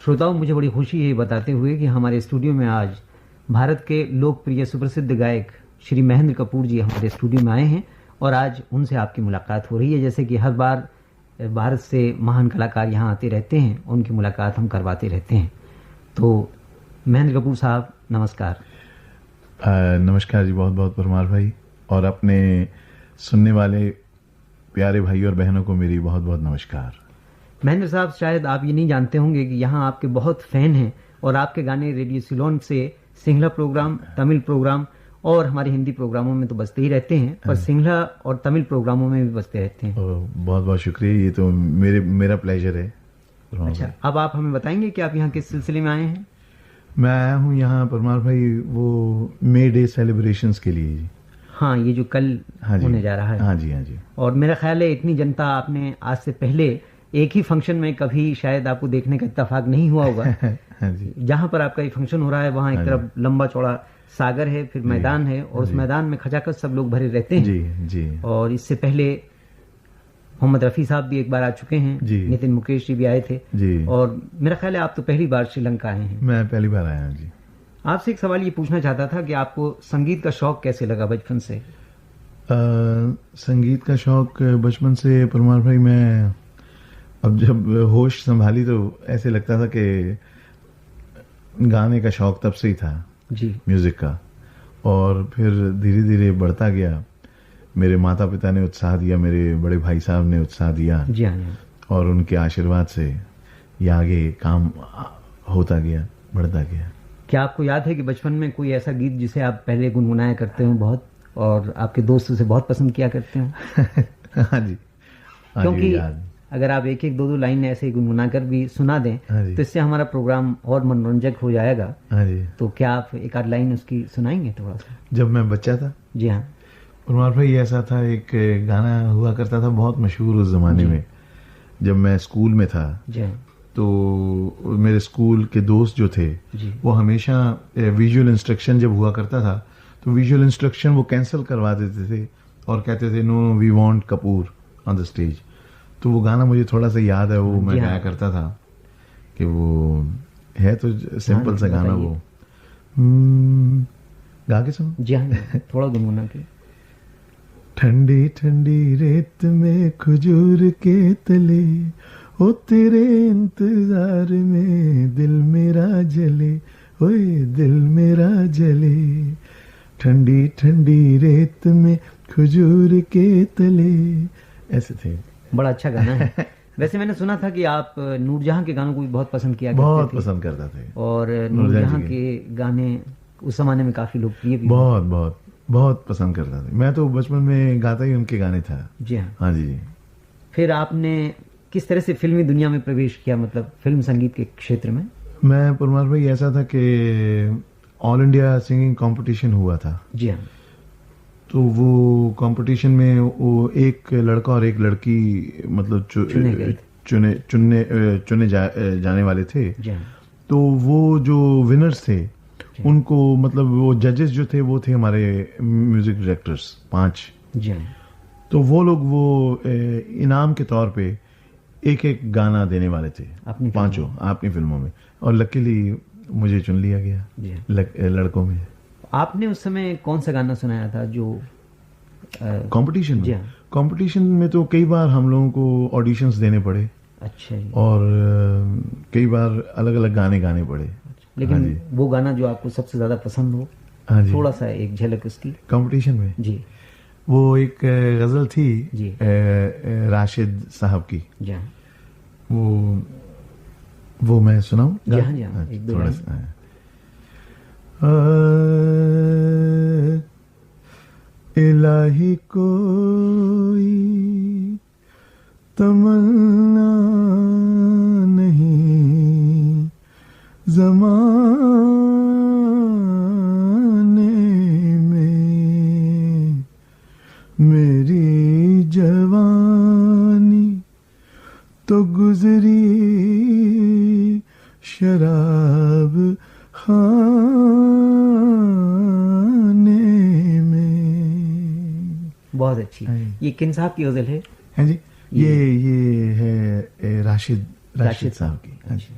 श्रोताओं, मुझे बड़ी खुशी है बताते हुए कि हमारे स्टूडियो में आज भारत के लोकप्रिय सुप्रसिद्ध गायक श्री महेंद्र कपूर जी हमारे स्टूडियो में आए हैं और आज उनसे आपकी मुलाकात हो रही है। जैसे कि हर बार भारत से महान कलाकार यहाँ आते रहते हैं, उनकी मुलाकात हम करवाते रहते हैं। तो महेंद्र कपूर साहब, नमस्कार। नमस्कार जी, बहुत बहुत परमार भाई, और अपने सुनने वाले प्यारे भाई और बहनों को मेरी बहुत बहुत नमस्कार। महेंद्र साहब, शायद आप ये नहीं जानते होंगे कि यहाँ आपके बहुत फैन हैं और आपके गाने रेडियो सिलोन से सिंगला प्रोग्राम, तमिल प्रोग्राम और हमारे हिंदी प्रोग्रामों में तो बजते ही रहते हैं, पर सिंगला और तमिल प्रोग्रामों में भी बजते रहते हैं। बहुत बहुत शुक्रिया, ये तो मेरा प्लेजर है। अच्छा, अब आप हमें बताएंगे कि आप यहाँ किस सिलसिले में आए हैं? मैं आया हूँ यहाँ परमार भाई वो मे डे सेलिब्रेशंस के लिए जी। हाँ, ये जो कल होने जा रहा है। हाँ जी, हाँ जी। और मेरा ख्याल है इतनी जनता आपने आज से पहले एक ही फंक्शन में कभी शायद आपको देखने का इत्तेफाक नहीं हुआ होगा। हाँ जी। जहाँ पर आपका ये फंक्शन हो रहा है वहाँ एक तरफ लंबा चौड़ा सागर है, फिर मैदान है और उस मैदान में खचाखच सब लोग भरे रहते हैं। जी जी। और इससे पहले मोहम्मद रफ़ी साहब भी एक बार आ चुके हैं, नितिन मुकेश जी भी आए थे जी। और मेरा ख्याल है आप तो पहली बार श्रीलंका आए हैं। मैं पहली बार आया हूँ जी। आपसे एक सवाल ये पूछना चाहता था कि आपको संगीत का शौक कैसे लगा बचपन से? संगीत का शौक बचपन से परमार भाई, मैं अब जब होश संभाली तो ऐसे लगता था कि गाने का शौक तब से ही था जी, म्यूजिक का, और फिर धीरे धीरे बढ़ता गया। मेरे माता पिता ने उत्साह दिया, मेरे बड़े भाई साहब ने उत्साह दिया जी हाँ, और उनके आशीर्वाद से ये आगे काम होता गया, बढ़ता गया। क्या आपको याद है कि बचपन में कोई ऐसा गीत जिसे आप पहले गुनगुनाया करते हो बहुत और आपके दोस्त उसे बहुत पसंद किया करते हो? हाँ जी, क्योंकि अगर आप एक एक दो दो लाइन ऐसे ही गुनगुना कर भी सुना दें तो इससे हमारा प्रोग्राम और मनोरंजक हो जाएगा। हाँ जी। तो क्या आप एक आध लाइन उसकी सुनाएंगे थोड़ा सा? जब मैं बच्चा था, जी हाँ, परमार भाई, ऐसा था, एक गाना हुआ करता था बहुत मशहूर उस जमाने में, जब मैं स्कूल में था। जी, तो मेरे स्कूल के दोस्त जो थे वो हमेशा विजुअल इंस्ट्रक्शन जब हुआ करता था तो विजुअल इंस्ट्रक्शन वो कैंसिल करवा देते थे और कहते थे no we want Kapoor on the stage. तो वो गाना मुझे थोड़ा सा याद है, वो मैं गाया करता था कि वो है तो सिंपल सा गाना, वो गा के सुनो। जी हाँ, थोड़ा गुनगुना के। ठंडी ठंडी रेत में खजूर के तले, ओ तेरे इंतजार में दिल मेरा जले, ओए दिल मेरा जले, ठंडी ठंडी रेत में खजूर के तले। ऐसे थे। बड़ा अच्छा गाना है। वैसे मैंने सुना था कि आप नूरजहां के गानों को भी बहुत पसंद किया करते थे। बहुत पसंद करता थे। और नूरजहां के गाने उस जमाने में काफी लोकप्रिय भी। बहुत बहुत बहुत पसंद करता था। मैं तो बचपन में गाता ही उनके गाने था। जी हाँ। हाँ जी। फिर आपने किस तरह से फिल्मी दुनिया में प्रवेश किया, मतलब फिल्म संगीत के क्षेत्र में? मैं परमार भाई, ऐसा था कि ऑल इंडिया सिंगिंग कंपटीशन हुआ था। जी हाँ। तो वो कंपटीशन में वो एक लड़का और एक लड़की मतलब चुने जाने वाले थे। जी हाँ। तो वो जो विनर्स थे उनको, मतलब वो जजेस जो थे वो थे हमारे म्यूजिक डायरेक्टर्स 5। जी हाँ। तो वो लोग वो इनाम के तौर पे एक एक गाना देने वाले थे, पांचों अपनी फिल्मों में, और लकीली मुझे चुन लिया गया लड़कों में। आपने उस समय कौन सा गाना सुनाया था जो कंपटीशन में? कंपटीशन में तो कई बार हम लोगों को ऑडिशंस देने पड़े। अच्छा। और कई बार अलग अलग गाने गाने पड़े। लेकिन वो गाना जो आपको सबसे ज्यादा पसंद हो, थोड़ा सा एक झलक उसकी कंपटीशन में? जी। वो एक गजल थी जी, राशिद साहब की। जी। वो मैं सुनाऊं? जी हाँ, जी हाँ, एक दो थोड़ा सा। इलाही कोई तमन्ना नहीं ज़माने में, मेरी जवानी तो गुजरी शराब खाने में। बहुत अच्छी। ये किन साहब की गजल है? हाँ जी, ये है राशिद साहब की। हाँ जी।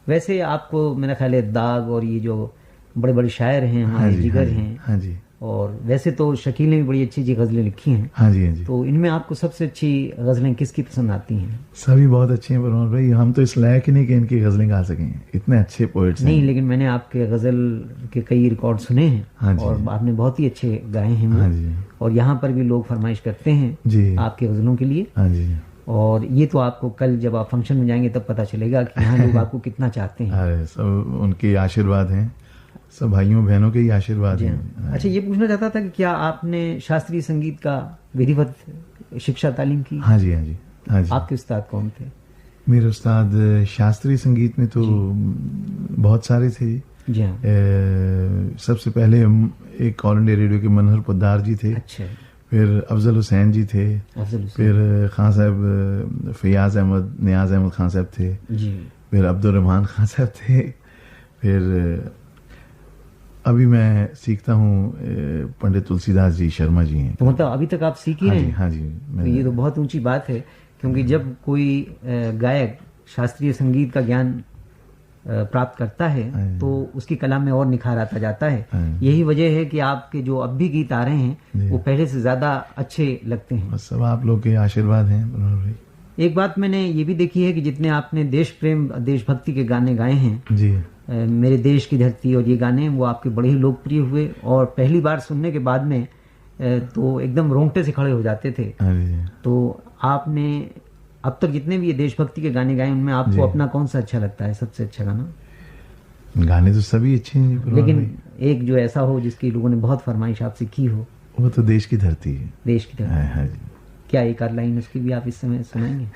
वैसे आपको मेरा ख्याल है दाग और ये जो बड़े बड़े शायर हैं हमारे जिगर हैं, हाँ जी, और वैसे तो शकील ने भी बड़ी अच्छी अच्छी गज़लें लिखी हैं। हाँ जी, हाँ जी। तो इनमें आपको सबसे अच्छी गज़लें किसकी पसंद आती हैं? सभी बहुत अच्छे हैं परमार भाई, हम तो इस लायक ही नहीं कि इनकी गज़लें गा सकें, इतने अच्छे पोइट्स हैं। नहीं, लेकिन मैंने आपके गज़ल के कई रिकॉर्ड सुने हैं। हाँ जी, और आपने बहुत ही अच्छे गाए हैं वो। हाँ जी, और यहाँ पर भी लोग फरमाइश करते हैं जी, आपके गज़लों के लिए। हाँ जी। और ये तो आपको कल जब आप फंक्शन में जाएंगे तब पता चलेगा कि यहाँ लोग आपको कितना चाहते हैं। अरे सब उनके आशीर्वाद हैं, सब भाइयों बहनों के ही आशीर्वाद जी हैं। हाँ। अच्छा, ये पूछना चाहता था कि क्या आपने शास्त्रीय संगीत का विधिवत शिक्षा तालीम की? हाँ जी, हाँ जी, हाँ जी। आपके उस्ताद कौन थे? मेरे उस्ताद शास्त्रीय संगीत में तो बहुत सारे थे जी। जी हाँ। सबसे पहले एक ऑल इंडिया रेडियो के मनहर पोद्दार जी थे। अच्छा। फिर अफजल हुसैन जी थे। अफजल हुसैन। फिर खान साहब फयाज अहमद नियाज अहमद खान साहब थे। जी। फिर अब्दुर्रहमान खान साहब थे। फिर अभी मैं सीखता हूँ पंडित तुलसीदास जी शर्मा जी हैं। तो मतलब अभी तक आप सीख ही रहे हैं? हाँ जी। तो ये तो बहुत ऊंची बात है, क्योंकि जब कोई गायक शास्त्रीय संगीत का ज्ञान प्राप्त करता है तो उसकी कला में और निखार आता जाता है। यही वजह है कि आपके जो अब भी गीत आ रहे हैं वो पहले से ज्यादा अच्छे लगते हैं। सब आप लोग के आशीर्वाद हैं। एक बात मैंने ये भी देखी है कि जितने आपने देश प्रेम देशभक्ति के गाने गाए हैं जी, मेरे देश की धरती और ये गाने, वो आपके बड़े ही लोकप्रिय हुए और पहली बार सुनने के बाद में तो एकदम रोंगटे से खड़े हो जाते थे। तो आपने अब तक जितने भी ये देशभक्ति के गाने गाए उनमें आपको अपना कौन सा अच्छा लगता है, सबसे अच्छा गाना? गाने तो सभी अच्छे हैं, लेकिन एक जो ऐसा हो जिसकी लोगों ने बहुत फरमाइश आपसे की हो। वो तो देश की धरती है। देश की धरती। हाँ जी। क्या एक आध लाइन उसकी भी आप इस समय सुनाएंगे?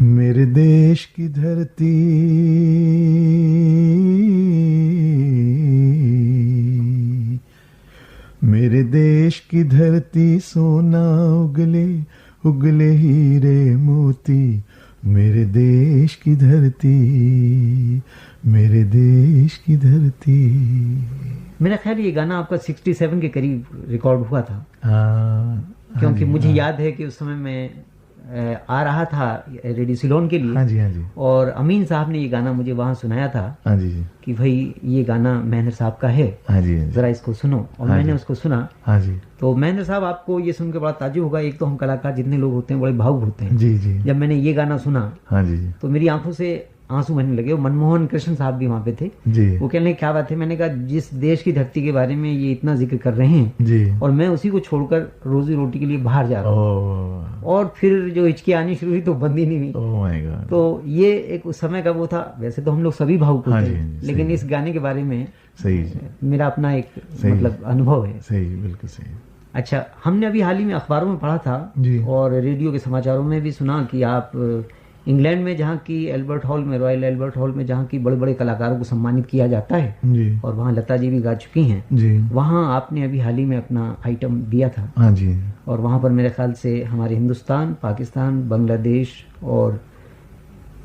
मेरे देश की धरती मेरे देश की धरती सोना उगले उगले हीरे मोती, मेरे देश की धरती मेरे देश की धरती। मेरा ख्याल ये गाना आपका 67 के करीब रिकॉर्ड हुआ था। क्योंकि मुझे याद है कि उस समय मैं आ रहा था रेडियो सिलोन के लिए। हाँ जी, हाँ जी। और अमीन साहब ने ये गाना मुझे वहाँ सुनाया था। हाँ जी, कि भाई ये गाना महेंद्र साहब का है। हाँ जी, जरा इसको सुनो। और मैंने उसको सुना। हाँ जी। तो महेंद्र साहब, आपको ये सुन के बड़ा ताज्जुब होगा, एक तो हम कलाकार जितने लोग होते हैं बड़े भावुक होते हैं। जी जी। जब मैंने ये गाना सुना हाँ जी, तो मेरी आंखों से आंसू बहने लगे। मनमोहन कृष्ण साहब भी वहाँ पे थे जी। वो कहने क्या बात है, मैंने कहा जिस देश की धरती के बारे में ये इतना जिक्र कर रहे हैं जी, और मैं उसी को छोड़कर रोजी रोटी के लिए बाहर जा रहा हूँ। और फिर जो हिचकी आनी शुरू हुई तो बंद ही नहीं हुई। Oh my God. तो ये एक उस समय का वो था। वैसे तो हम लोग सभी भावुक होते हैं, लेकिन इस गाने के बारे में सही मेरा अपना एक मतलब अनुभव है। सही, बिल्कुल सही। अच्छा, हमने अभी हाल ही में अखबारों में पढ़ा था और रेडियो के समाचारों में भी सुना कि आप इंग्लैंड में जहाँ की एल्बर्ट हॉल में, रॉयल एल्बर्ट हॉल में जहाँ की बड़े बड़े कलाकारों को सम्मानित किया जाता है जी, और वहाँ लता जी भी गा चुकी हैं जी, वहाँ आपने अभी हाल ही में अपना आइटम दिया था। हाँ जी। और वहाँ पर मेरे ख्याल से हमारे हिंदुस्तान, पाकिस्तान, बांग्लादेश और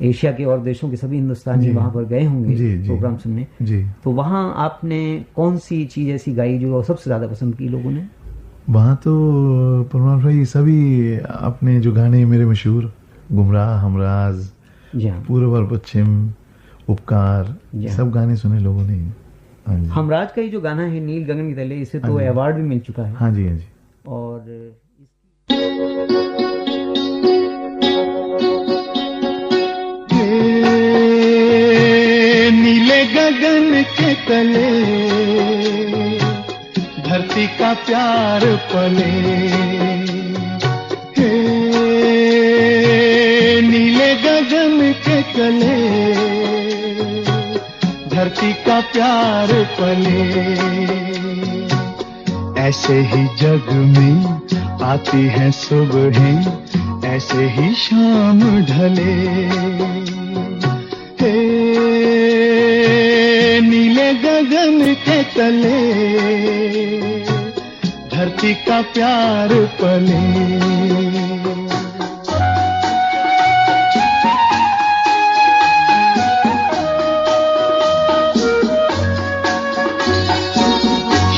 एशिया के और देशों के सभी हिंदुस्तानी वहाँ पर गए होंगे प्रोग्राम सुनने। जी। तो वहाँ आपने कौन सी चीज़ ऐसी गाई जो सबसे ज़्यादा पसंद की लोगों ने? वहाँ तो परमार भाई सभी अपने जो गाने मेरे मशहूर, गुमराह, हमराज, पूर्व और पश्चिम, उपकार, सब गाने सुने लोगों ने। हाँ जी। हमराज का ही जो गाना है नील गगन की तले, इसे तो अवार्ड भी मिल चुका है। हाँ जी, हाँ जी। और नीले गगन के तले धरती का प्यार पले, नीले गगन के तले धरती का प्यार पले। ऐसे ही जग में आती हैं सुबहें, ऐसे ही शाम ढले। नीले गगन के तले धरती का प्यार पले।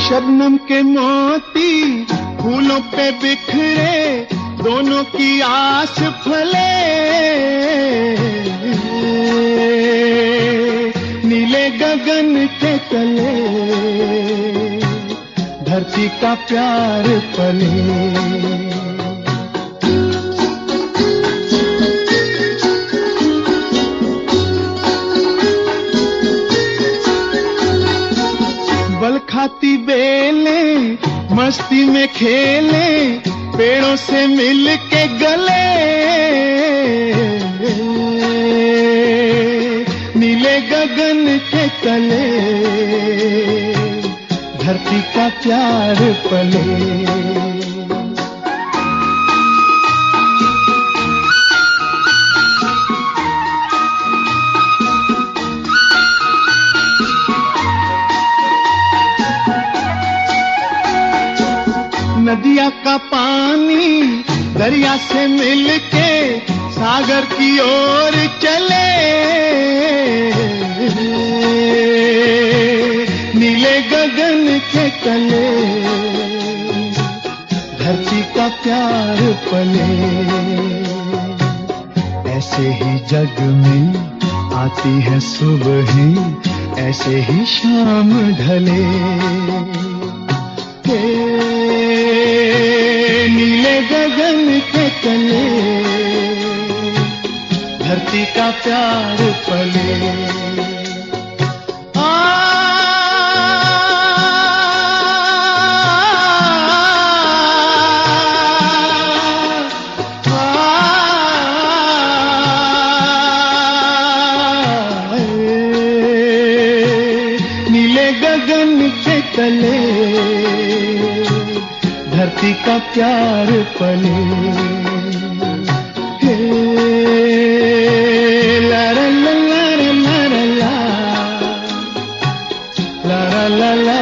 शबनम के मोती फूलों पे बिखरे, दोनों की आस फले, नीले गगन के तले धरती का प्यार पले। बल खाती बेले मस्ती में खेले, पेड़ों से मिल के गले, नीले गगन के तले धरती का प्यार पले। नदिया का पानी दरिया से मिलके सागर की ओर चले, नीले गगन के तले धरती का प्यार पले। ऐसे ही जग में आती है सुबह, ऐसे ही शाम ढले, नीले गगन के तले धरती का प्यार पले। नीले गगन के तले धरती का प्यार पले। हे ला ला ला ला ला ला ला ला ला ला ला।